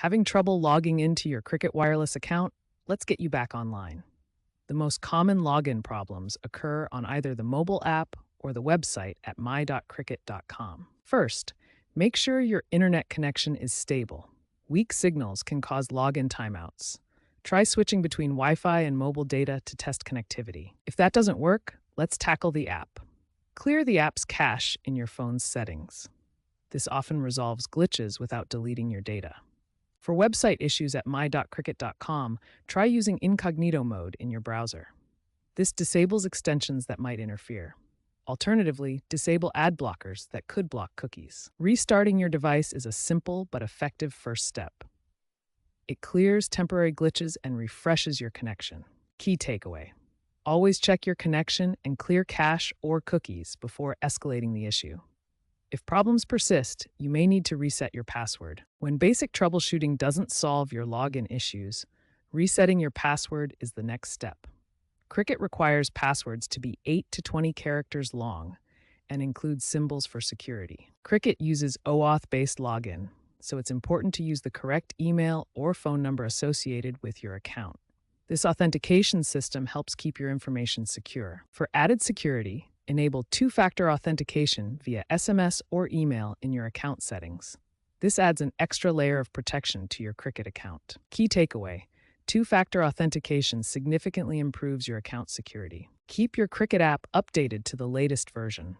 Having trouble logging into your Cricket Wireless account? Let's get you back online. The most common login problems occur on either the mobile app or the website at my.cricket.com. First, make sure your internet connection is stable. Weak signals can cause login timeouts. Try switching between Wi-Fi and mobile data to test connectivity. If that doesn't work, let's tackle the app. Clear the app's cache in your phone's settings. This often resolves glitches without deleting your data. For website issues at my.cricket.com, try using incognito mode in your browser. This disables extensions that might interfere. Alternatively, disable ad blockers that could block cookies. Restarting your device is a simple but effective first step. It clears temporary glitches and refreshes your connection. Key takeaway: always check your connection and clear cache or cookies before escalating the issue. If problems persist, you may need to reset your password. When basic troubleshooting doesn't solve your login issues, resetting your password is the next step. Cricket requires passwords to be 8 to 20 characters long and includes symbols for security. Cricket uses OAuth-based login, so it's important to use the correct email or phone number associated with your account. This authentication system helps keep your information secure. For added security, enable two-factor authentication via SMS or email in your account settings. This adds an extra layer of protection to your Cricket account. Key takeaway: two-factor authentication significantly improves your account security. Keep your Cricket app updated to the latest version.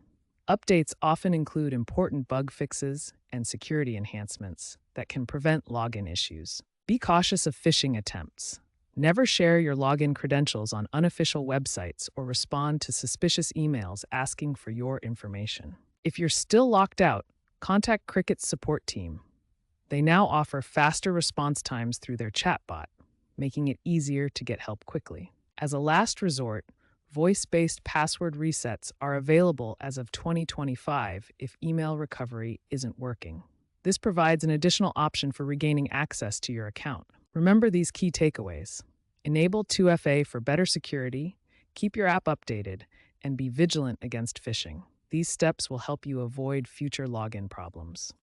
Updates often include important bug fixes and security enhancements that can prevent login issues. Be cautious of phishing attempts. Never share your login credentials on unofficial websites or respond to suspicious emails asking for your information. If you're still locked out, contact Cricket's support team. They now offer faster response times through their chatbot, making it easier to get help quickly. As a last resort, voice-based password resets are available as of 2025 if email recovery isn't working. This provides an additional option for regaining access to your account. Remember these key takeaways: enable 2FA for better security, keep your app updated, and be vigilant against phishing. These steps will help you avoid future login problems.